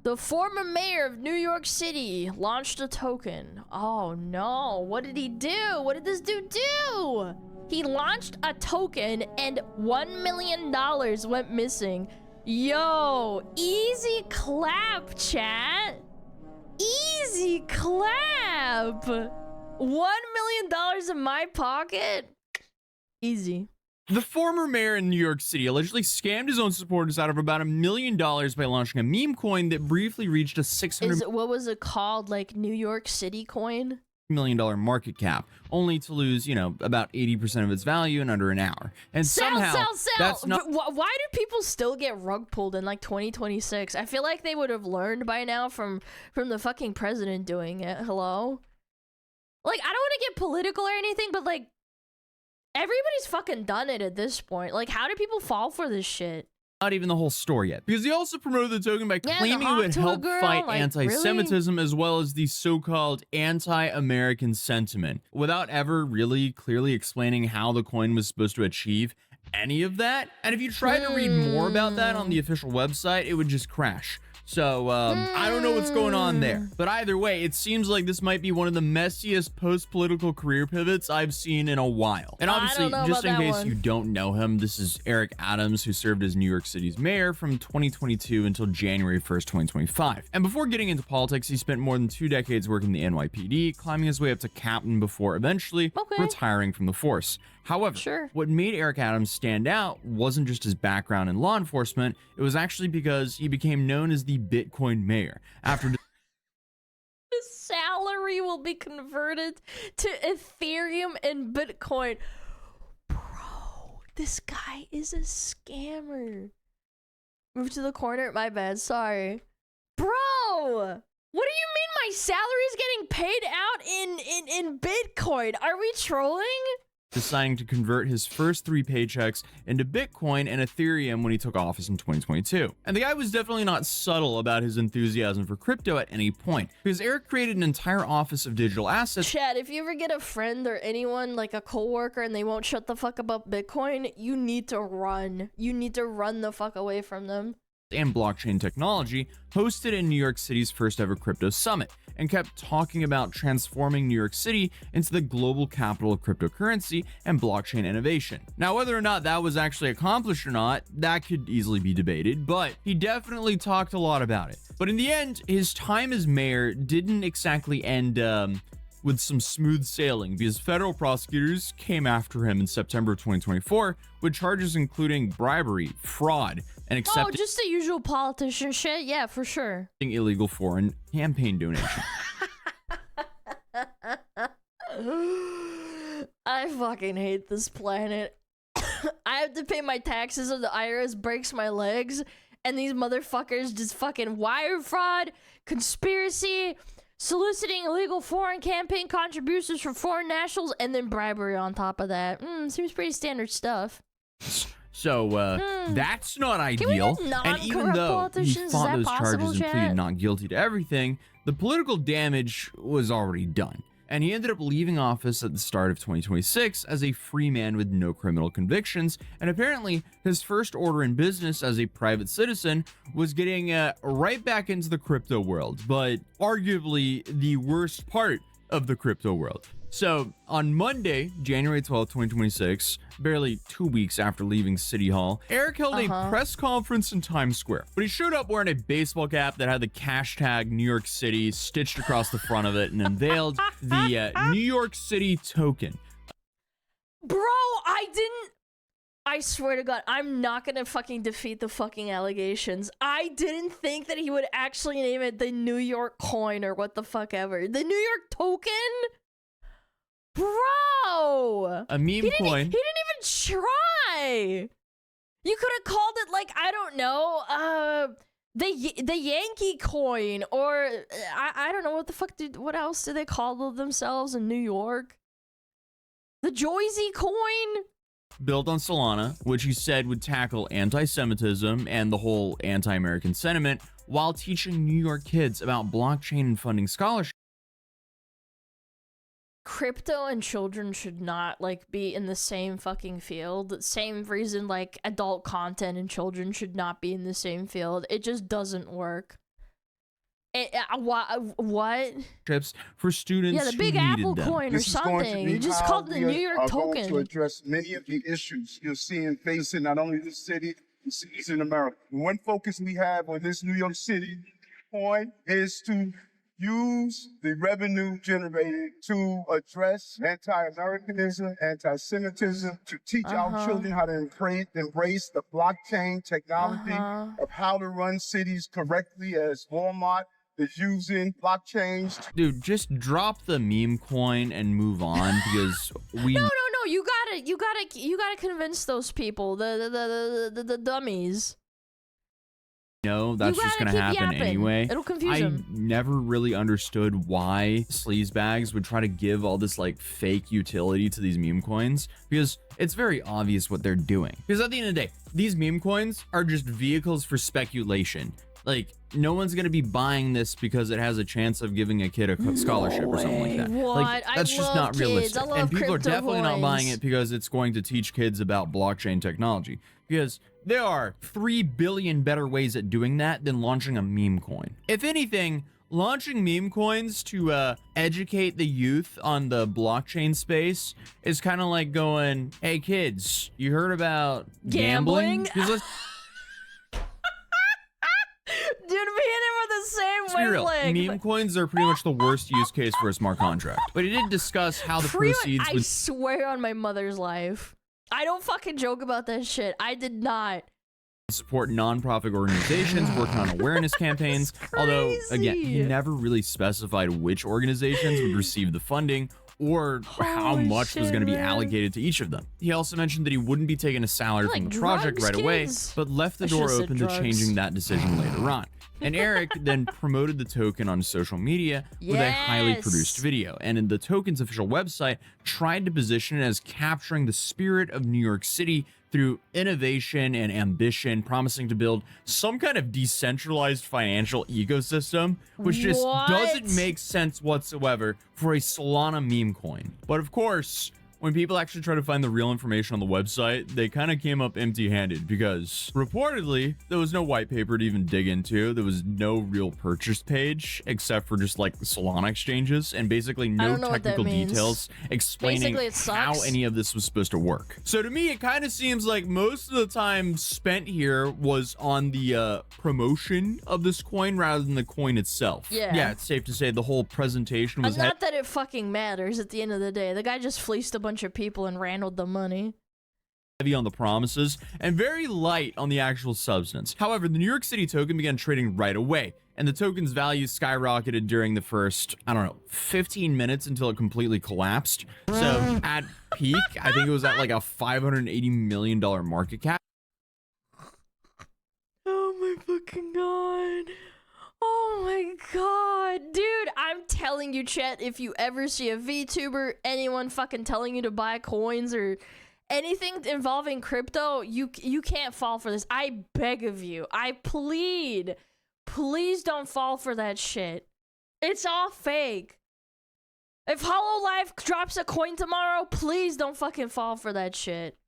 The former mayor of New York City launched a token. Oh no, what did he do? What did this dude do? He launched a token and $1 million went missing. Yo, easy clap, chat. Easy clap. $1 million in my pocket. Easy. The former mayor in New York City allegedly scammed his own supporters out of about $1 million by launching a meme coin that briefly reached a what was it called? Like New York City coin? $600 million market cap, only to lose, you know, about 80% of its value in under an hour. And somehow, that's not. Why do people still get rug pulled in like 2026? I feel like they would have learned by now from the fucking president doing it. Hello? Like, I don't want to get political or anything, but like, everybody's fucking done it at this point. Like, how do people fall for this shit? Not even the whole story yet, because he also promoted the token by claiming it would help fight anti-Semitism, as well as the so-called anti-American sentiment, without ever really clearly explaining how the coin was supposed to achieve any of that. And if you tried to read more about that on the official website, it would just crash. So, I don't know what's going on there. But either way, it seems like this might be one of the messiest post-political career pivots I've seen in a while. And obviously, just in case you don't know him, this is Eric Adams, who served as New York City's mayor from 2022 until January 1st, 2025. And before getting into politics, he spent more than 2 decades working the NYPD, climbing his way up to captain before eventually retiring from the force. However, what made Eric Adams stand out wasn't just his background in law enforcement, it was actually because he became known as the Bitcoin mayor. After his salary will be converted to Ethereum and Bitcoin. Bro, this guy is a scammer. Move to the corner, my bad, sorry. Bro, what do you mean my salary is getting paid out in Bitcoin? Are we trolling? Deciding to convert his first 3 paychecks into Bitcoin and Ethereum when he took office in 2022. And the guy was definitely not subtle about his enthusiasm for crypto at any point, because Eric created an entire office of digital assets. Chad, if you ever get a friend or anyone, like a coworker, and they won't shut the fuck about Bitcoin, you need to run. You need to run the fuck away from them. And blockchain technology, hosted in New York City's first ever crypto summit, and kept talking about transforming New York City into the global capital of cryptocurrency and blockchain innovation. Now, whether or not that was actually accomplished or not, that could easily be debated, but he definitely talked a lot about it. But in the end, his time as mayor didn't exactly end with some smooth sailing, because federal prosecutors came after him in September of 2024 with charges including bribery, fraud, and accepting just the usual politician shit. Yeah, for sure. Illegal foreign campaign donation. I fucking hate this planet. I have to pay my taxes and the IRS breaks my legs, and these motherfuckers just fucking wire fraud, conspiracy, soliciting illegal foreign campaign contributions from foreign nationals, and then bribery on top of that. Seems pretty standard stuff. So, that's not ideal. And even though he fought those charges and pleaded not guilty to everything, the political damage was already done. And he ended up leaving office at the start of 2026 as a free man with no criminal convictions, and apparently his first order in business as a private citizen was getting right back into the crypto world, but arguably the worst part of the crypto world. So on Monday, January 12th, 2026, barely 2 weeks after leaving City Hall, Eric held a press conference in Times Square. But he showed up wearing a baseball cap that had the hashtag New York City stitched across the front of it and unveiled the New York City token. Bro, I swear to God, I'm not gonna fucking defeat the fucking allegations. I didn't think that he would actually name it the New York coin or what the fuck ever. The New York token? Bro! A meme coin. He didn't even try! You could have called it, like, I don't know, the Yankee coin, or, I don't know, what the fuck what else do they call themselves in New York? The Joyzy coin? Built on Solana, which he said would tackle anti-Semitism and the whole anti-American sentiment, while teaching New York kids about blockchain and funding scholarship. crypto and children should not like be in the same fucking field. Same reason like adult content and children should not be in the same field. It just doesn't work. What? Trips for students. Yeah, the Big Apple coin or something. You just called the New York token. To address many of the issues you're seeing facing not only this city, but cities in America. One focus we have on this New York City coin is to use the revenue generated to address anti-Americanism, anti-Semitism, to teach our children how to embrace the blockchain technology of how to run cities correctly, as Walmart is using blockchains. Dude, just drop the meme coin and move on because we. No. You gotta convince those people, the dummies. No, that's just gonna happen anyway. It'll confuse them. I never really understood why sleazebags would try to give all this like fake utility to these meme coins, because it's very obvious what they're doing. Because at the end of the day, these meme coins are just vehicles for speculation. Like, no one's gonna be buying this because it has a chance of giving a kid a scholarship or something like that. What? Like, that's just not realistic. And people are definitely not buying it because it's going to teach kids about blockchain technology. Because there are 3 billion better ways at doing that than launching a meme coin. If anything, launching meme coins to educate the youth on the blockchain space is kind of like going, hey kids, you heard about gambling? Dude, me and him are the same wavelength. Meme coins are pretty much the worst use case for a smart contract. But he did discuss how the proceeds would... I swear on my mother's life. I don't fucking joke about that shit. I did not. Support nonprofit organizations working on awareness campaigns. Although, again, he never really specified which organizations would receive the funding or how much was going to be allocated to each of them. He also mentioned that he wouldn't be taking a salary from the project right away, but left the door open to changing that decision later on. And Eric then promoted the token on social media with a highly produced video. And in the token's official website, tried to position it as capturing the spirit of New York City through innovation and ambition, promising to build some kind of decentralized financial ecosystem, which just doesn't make sense whatsoever for a Solana meme coin. But of course, when people actually try to find the real information on the website, they kind of came up empty-handed because reportedly there was no white paper to even dig into. There was no real purchase page except for just like Solana exchanges and basically no technical details explaining how any of this was supposed to work. So to me, it kind of seems like most of the time spent here was on the promotion of this coin rather than the coin itself. Yeah, it's safe to say the whole presentation was not that it fucking matters at the end of the day. The guy just fleeced a bunch of people and handled the money. Heavy on the promises and very light on the actual substance. However, the New York City token began trading right away, and the token's value skyrocketed during the first, 15 minutes until it completely collapsed. So at peak, I think it was at like a $580 million market cap. Oh my fucking god. Oh my god, dude, I'm telling you, chat, if you ever see a VTuber, anyone fucking telling you to buy coins or anything involving crypto, you can't fall for this. I beg of you. I plead. Please don't fall for that shit. It's all fake. If HoloLive drops a coin tomorrow, please don't fucking fall for that shit.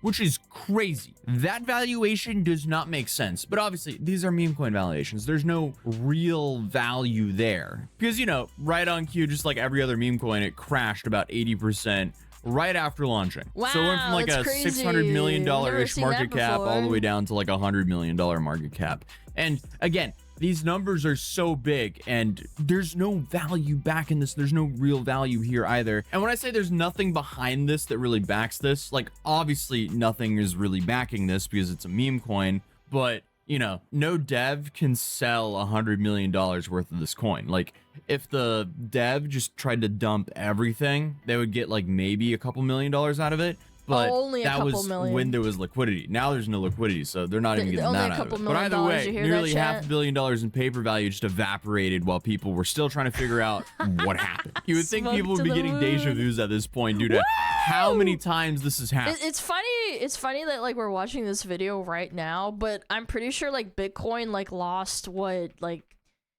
Which is crazy. That valuation does not make sense. But obviously, these are meme coin valuations. There's no real value there. Because, right on cue, just like every other meme coin, it crashed about 80% right after launching. Wow, so it went from like a $600 million-ish market cap all the way down to like a $100 million market cap. And again, these numbers are so big and there's no value back in this. There's no real value here either. And when I say there's nothing behind this that really backs this, like obviously nothing is really backing this because it's a meme coin, but no dev can sell $100 million worth of this coin. Like if the dev just tried to dump everything, they would get like maybe a couple $1 million out of it. But only that was when there was liquidity. Now there's no liquidity, so they're not even getting that out of it. But either way, nearly $500 million in paper value just evaporated while people were still trying to figure out what happened. You would think people would be getting deja vus at this point due to how many times this has happened. It's funny that like we're watching this video right now, but I'm pretty sure like Bitcoin like lost what, like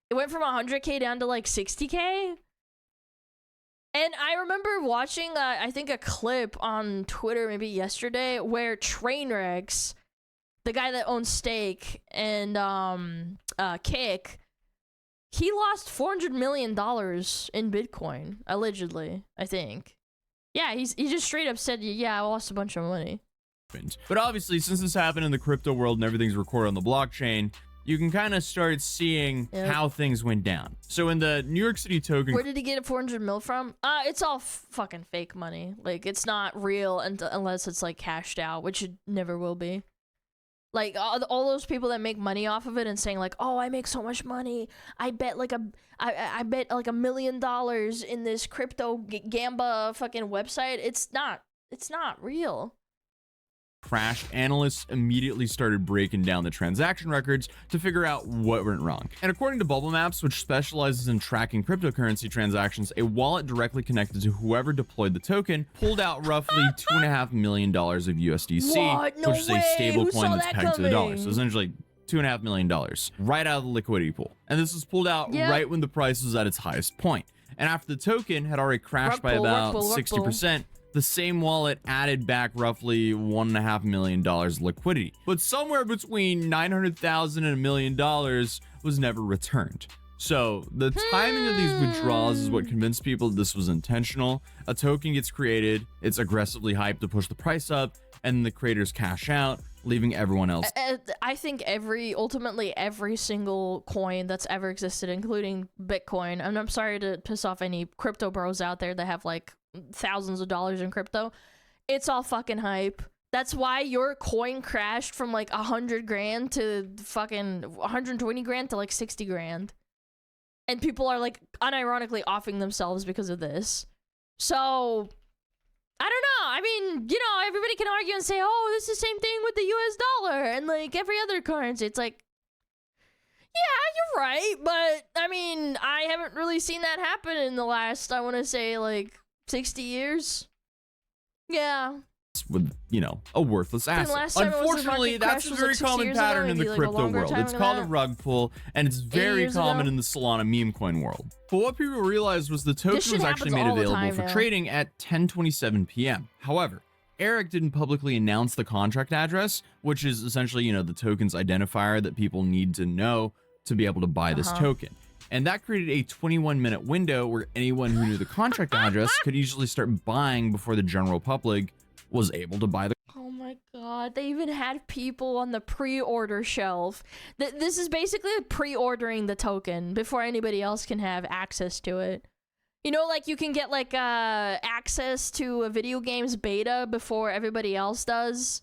it went from 100K down to like 60K. And I remember watching, I think, a clip on Twitter maybe yesterday where Trainwrecks, the guy that owns Stake and Kick, he lost $400 million in Bitcoin, allegedly, I think. Yeah, he just straight up said, yeah, I lost a bunch of money. But obviously, since this happened in the crypto world and everything's recorded on the blockchain, you can kind of start seeing how things went down. So in the New York City token... Where did he get 400 mil from? It's all fucking fake money. Like, it's not real unless it's, like, cashed out, which it never will be. Like, all those people that make money off of it and saying, like, oh, I make so much money. I bet, like, I bet, like, $1 million in this crypto Gamba fucking website. It's not real. Crashed, analysts immediately started breaking down the transaction records to figure out what went wrong. And according to Bubble Maps, which specializes in tracking cryptocurrency transactions, a wallet directly connected to whoever deployed the token pulled out roughly $2.5 million of USDC, No which is a way. stable Who coin saw that's that pegged to the dollar. coming? So essentially $2.5 million right out of the liquidity pool. And this was pulled out right when the price was at its highest point. And after the token had already crashed by about 60%, the same wallet added back roughly $1.5 million liquidity. But somewhere between $900,000 and $1 million was never returned. So the timing of these withdrawals is what convinced people that this was intentional. A token gets created, it's aggressively hyped to push the price up, and the creators cash out, leaving everyone else. I think ultimately every single coin that's ever existed, including Bitcoin, and I'm sorry to piss off any crypto bros out there that have like thousands of dollars in crypto, it's all fucking hype. That's why your coin crashed from like 100 grand to fucking 120 grand to like 60 grand. And people are like unironically offing themselves because of this. So I don't know. I mean, you know, everybody can argue and say, oh, this is the same thing with the US dollar and like every other currency. It's like, yeah, you're right. But I mean, I haven't really seen that happen in the last, I want to say, like 60 years. Yeah. With, you know, a worthless asset. Unfortunately, that's a very common pattern in the crypto world. It's called a rug pull, and it's very common in the Solana meme coin world. But what people realized was the token was actually made available for trading at 10:27 p.m. However, Eric didn't publicly announce the contract address, which is essentially, you know, the token's identifier that people need to know to be able to buy this token. And that created a 21-minute window where anyone who knew the contract address could easily start buying before the general public was able to buy the... Oh my god, they even had people on the pre-order shelf. This is basically pre-ordering the token before anybody else can have access to it. You know, like you can get like access to a video game's beta before everybody else does.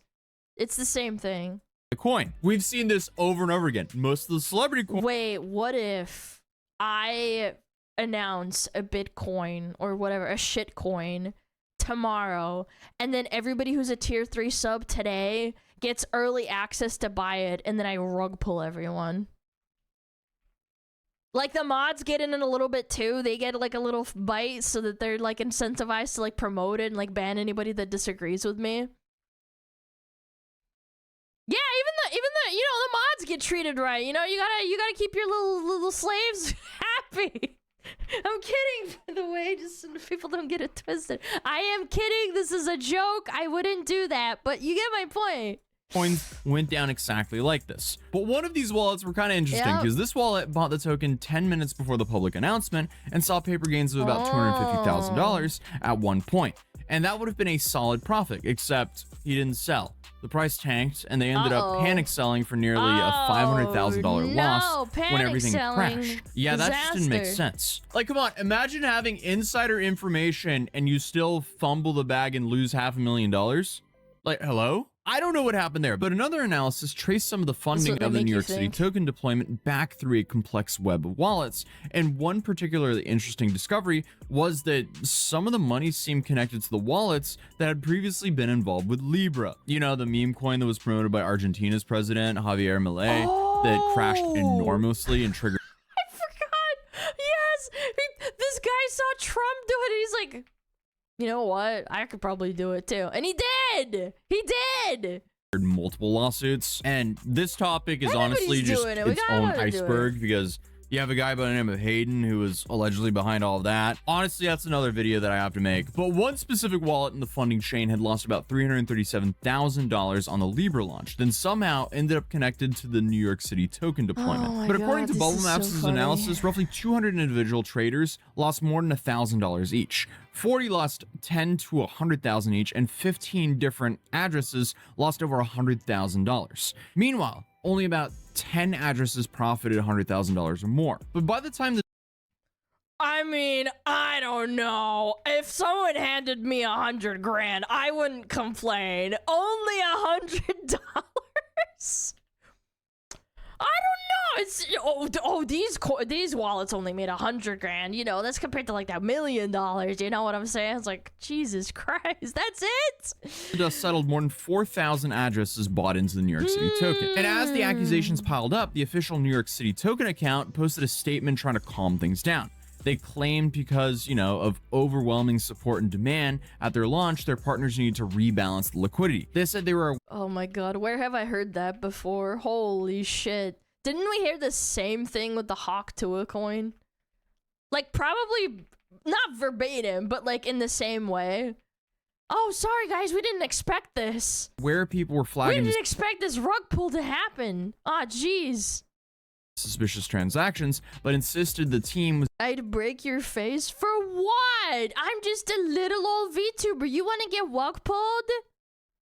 It's the same thing. The coin. We've seen this over and over again. Most of the celebrity coins... Wait, what if I announce a Bitcoin or whatever, a shit coin tomorrow, and then everybody who's a tier 3 sub today gets early access to buy it, and then I rug pull everyone? Like the mods get in a little bit too. They get like a little bite so that they're like incentivized to like promote it and like ban anybody that disagrees with me. Yeah, even the you know, the mods get treated right. You know, you gotta keep your little slaves happy. I'm kidding, by the way, just so people don't get it twisted. I am kidding. This is a joke. I wouldn't do that, but you get my point. Coins went down exactly like this. But one of these wallets were kind of interesting because this wallet bought the token 10 minutes before the public announcement and saw paper gains of about $250,000 at one point. And that would have been a solid profit, except he didn't sell. The price tanked, and they ended up panic selling for nearly a $500,000 loss when everything crashed. Yeah, that just didn't make sense. Like, come on, imagine having insider information and you still fumble the bag and lose $500,000. Like, hello? I don't know what happened there, but another analysis traced some of the funding of the New York City token deployment back through a complex web of wallets. And one particularly interesting discovery was that some of the money seemed connected to the wallets that had previously been involved with Libra. You know, the meme coin that was promoted by Argentina's president, Javier Milei, that crashed enormously and triggered... I forgot! Yes! This guy saw Trump do it, and he's like... You know what? I could probably do it too. And he did! He did! Multiple lawsuits. And this topic is honestly just its own iceberg because You have a guy by the name of Hayden who was allegedly behind all of that. Honestly, that's another video that I have to make. But one specific wallet in the funding chain had lost about $337,000 on the Libra launch, then somehow ended up connected to the New York City token deployment. But according to Bubble Maps' analysis, roughly 200 individual traders lost more than $1,000 each. 40 lost 10 to 100,000 each, and 15 different addresses lost over $100,000. Meanwhile, only about 10 addresses profited $100,000 or more. But by the time I mean, I don't know. If someone handed me $100 grand, I wouldn't complain. Only $100? I don't know. It's these wallets only made $100 grand. You know, that's compared to like that $1 million. You know what I'm saying? It's like, Jesus Christ, that's it. Dust settled, more than 4,000 addresses bought into the New York City token. And as the accusations piled up, the official New York City token account posted a statement trying to calm things down. They claimed because, you know, of overwhelming support and demand at their launch, their partners needed to rebalance the liquidity. They said they were... Oh my God, where have I heard that before? Holy shit. Didn't we hear the same thing with the Hawk Tua coin? Like, probably not verbatim, but like in the same way. Oh, sorry guys, we didn't expect this. Where people were flagging... We didn't expect this rug pull to happen. Ah, jeez. Suspicious transactions, but insisted the team was... I'd break your face? For what? I'm just a little old VTuber. You want to get rug pulled?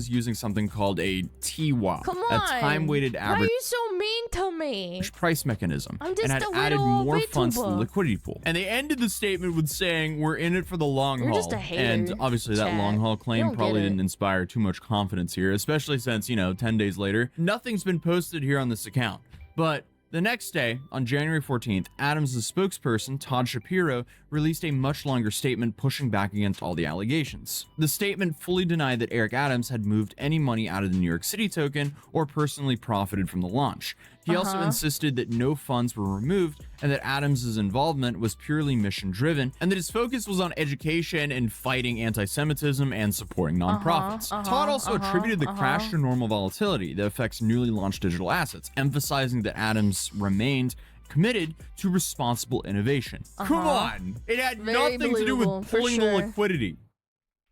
Using something called a TWAP, Come on. a time-weighted average... Why are you so mean to me? ...price mechanism, I'm just and had a added little more VTuber. funds to the liquidity pool. And they ended the statement with saying, "We're in it for the long You're haul." just a hater, and obviously that Chad. long haul You claim don't probably get it. didn't inspire too much confidence here, especially since, you know, 10 days later, nothing's been posted here on this account. But the next day, on January 14th, Adams' spokesperson, Todd Shapiro, released a much longer statement pushing back against all the allegations. The statement fully denied that Eric Adams had moved any money out of the New York City token or personally profited from the launch. He also insisted that no funds were removed and that Adams' involvement was purely mission-driven, and that his focus was on education and fighting anti-Semitism and supporting nonprofits. Todd also attributed the crash to normal volatility that affects newly launched digital assets, emphasizing that Adams remained committed to responsible innovation. Come on! It had Very nothing to do believable, with for pulling the sure. liquidity.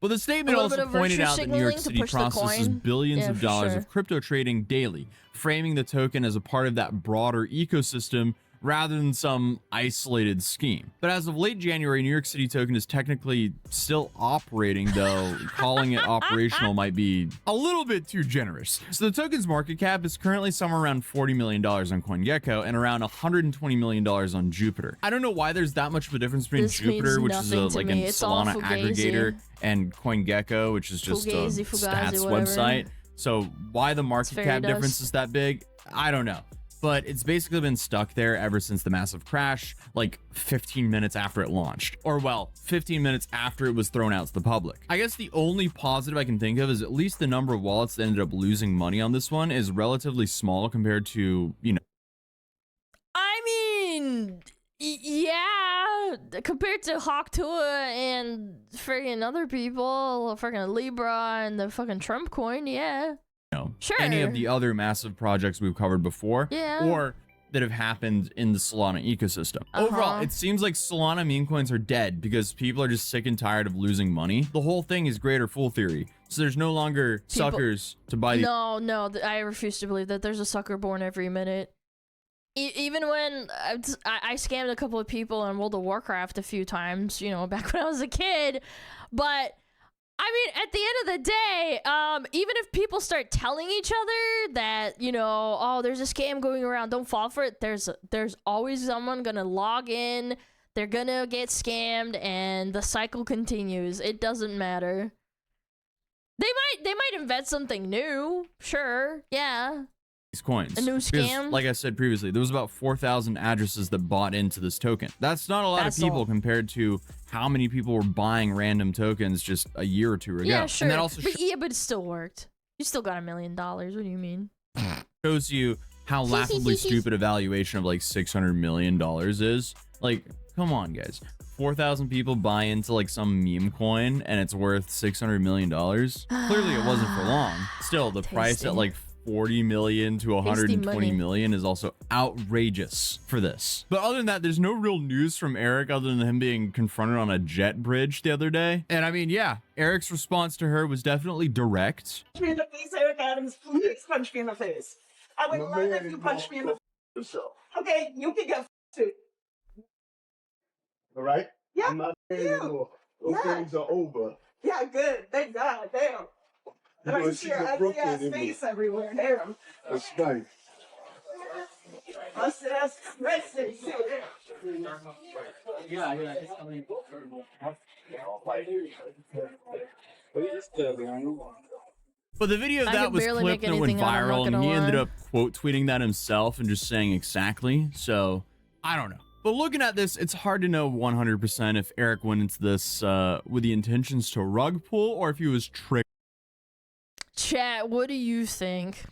But the statement A little bit also of pointed virtue out that New York signaling to City push the processes coin. billions Yeah, of for dollars sure. of crypto trading daily, framing the token as a part of that broader ecosystem rather than some isolated scheme. But as of late January, New York City token is technically still operating, though calling it operational might be a little bit too generous. So the token's market cap is currently somewhere around $40 million on CoinGecko and around $120 million on Jupiter. I don't know why there's that much of a difference between This Jupiter, means which is nothing to like me. a It's all Solana fugazi. aggregator, and CoinGecko, which is just Fugazi, a fugazi, stats whatever. website. So why the market fairy cap dust. difference is that big, I don't know. But it's basically been stuck there ever since the massive crash, like 15 minutes after it launched. Or well, 15 minutes after it was thrown out to the public. I guess the only positive I can think of is at least the number of wallets that ended up losing money on this one is relatively small compared to, you know. I mean, yeah, compared to Hawk Tua and friggin' other people, friggin' Libra and the fucking Trump coin, yeah. Sure. Any of the other massive projects we've covered before, or that have happened in the Solana ecosystem. Overall, it seems like Solana meme coins are dead because people are just sick and tired of losing money. The whole thing is greater fool theory. So there's no longer suckers to buy these. No, I refuse to believe that there's a sucker born every minute. Even when I scammed a couple of people on World of Warcraft a few times, you know, back when I was a kid, but I mean, at the end of the day, even if people start telling each other that, you know, oh, there's a scam going around, don't fall for it. There's always someone gonna log in, they're gonna get scammed, and the cycle continues. It doesn't matter. They might invent something new, sure, yeah. These coins. A new Because, scam? like I said previously, there was about 4,000 addresses that bought into this token. That's not a lot of people compared to how many people were buying random tokens just a year or two ago. Yeah, sure. And that also but it still worked. You still got $1 million. What do you mean? shows you how laughably stupid a valuation of like $600 million is. Like, come on, guys. 4,000 people buy into like some meme coin and it's worth $600 million. Clearly, it wasn't for long. Still, the price at like 40 million to 120 money. million is also outrageous for this. But other than that, there's no real news from Eric other than him being confronted on a jet bridge the other day. And I mean, yeah, Eric's response to her was definitely direct. Punch me in the face, Eric Adams. Please punch me in the face. I would love if you punch me in the face. Okay, you can get too. All right? Yeah. I'm not there anymore. Those things are over. Yeah, good. Thank God. Damn. I can see your ugly ass face everywhere. Damn. That's nice. Busted ass Mexican. But the video of that was clipped and went viral, and he ended up quote tweeting that himself and just saying exactly. So I don't know. But looking at this, it's hard to know 100% if Eric went into this with the intentions to rug pull or if he was tricked. Chat, what do you think?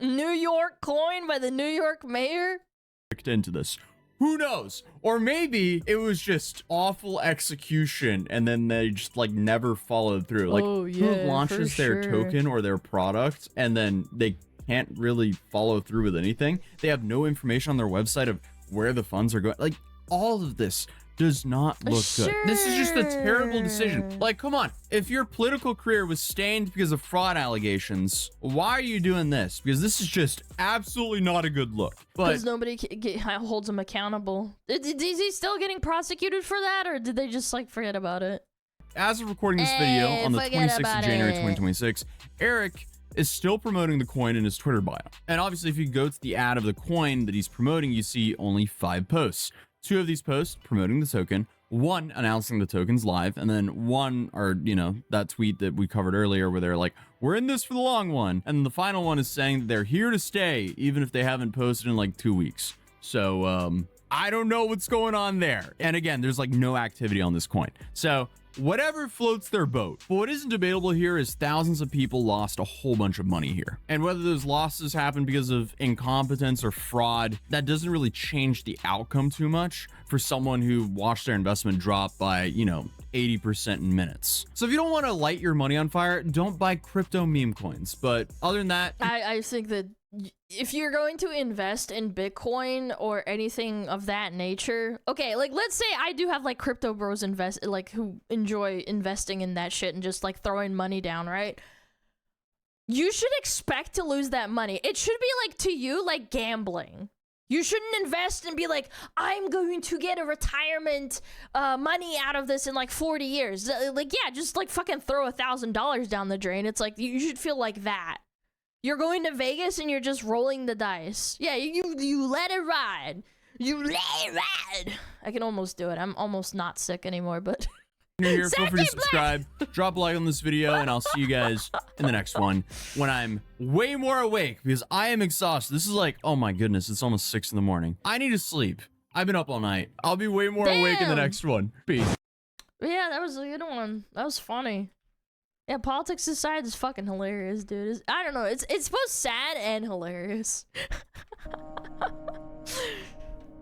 New York coin by the New York mayor? Into this. Who knows? Or maybe it was just awful execution and then they just like never followed through. Like who launches their token or their product and then they can't really follow through with anything? They have no information on their website of where the funds are going. Like all of this does not look good. This is just a terrible decision. Like, come on. If your political career was stained because of fraud allegations, why are you doing this? Because this is just absolutely not a good look. Because nobody holds him accountable. Is he still getting prosecuted for that, or did they just like forget about it? As of recording this video on the 26th of January 2026, Eric is still promoting the coin in his Twitter bio. And obviously, if you go to the ad of the coin that he's promoting, you see only 5 posts. 2 of these posts promoting the token, 1 announcing the token's live, and then 1 are, you know, that tweet that we covered earlier where they're like, we're in this for the long one. And the final one is saying that they're here to stay, even if they haven't posted in like 2 weeks. So, I don't know what's going on there. And again, there's like no activity on this coin. So whatever floats their boat. But what isn't debatable here is thousands of people lost a whole bunch of money here. And whether those losses happen because of incompetence or fraud, that doesn't really change the outcome too much for someone who watched their investment drop by, you know, 80% in minutes. So if you don't want to light your money on fire, don't buy crypto meme coins. But other than that, I think that if you're going to invest in Bitcoin or anything of that nature, okay, like let's say I do have like crypto bros who enjoy investing in that shit and just like throwing money down, right? You should expect to lose that money. It should be like to you like gambling. You shouldn't invest and be like, I'm going to get a retirement money out of this in like 40 years. Like, yeah, just like fucking throw $1,000 down the drain. It's like, you should feel like that. You're going to Vegas and you're just rolling the dice. Yeah, you let it ride. You let it ride. I can almost do it. I'm almost not sick anymore, but... If you're here, feel free to subscribe, drop a like on this video, and I'll see you guys in the next one when I'm way more awake because I am exhausted. This is like, oh my goodness, it's almost 6 in the morning. I need to sleep. I've been up all night. I'll be way more awake in the next one. Peace. Yeah, that was a good one. That was funny. Yeah, politics aside is fucking hilarious, dude. I don't know. It's both sad and hilarious.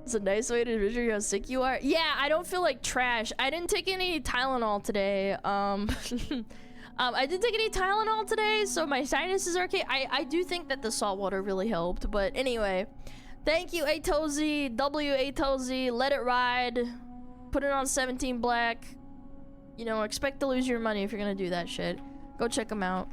It's a nice way to measure how sick you are. Yeah, I don't feel like trash. I didn't take any Tylenol today. I didn't take any Tylenol today, so my sinuses are okay. I do think that the salt water really helped, but anyway. Thank you, Atozy, Atozy. Let it ride. Put it on 17 Black. You know, expect to lose your money if you're gonna do that shit. Go check them out.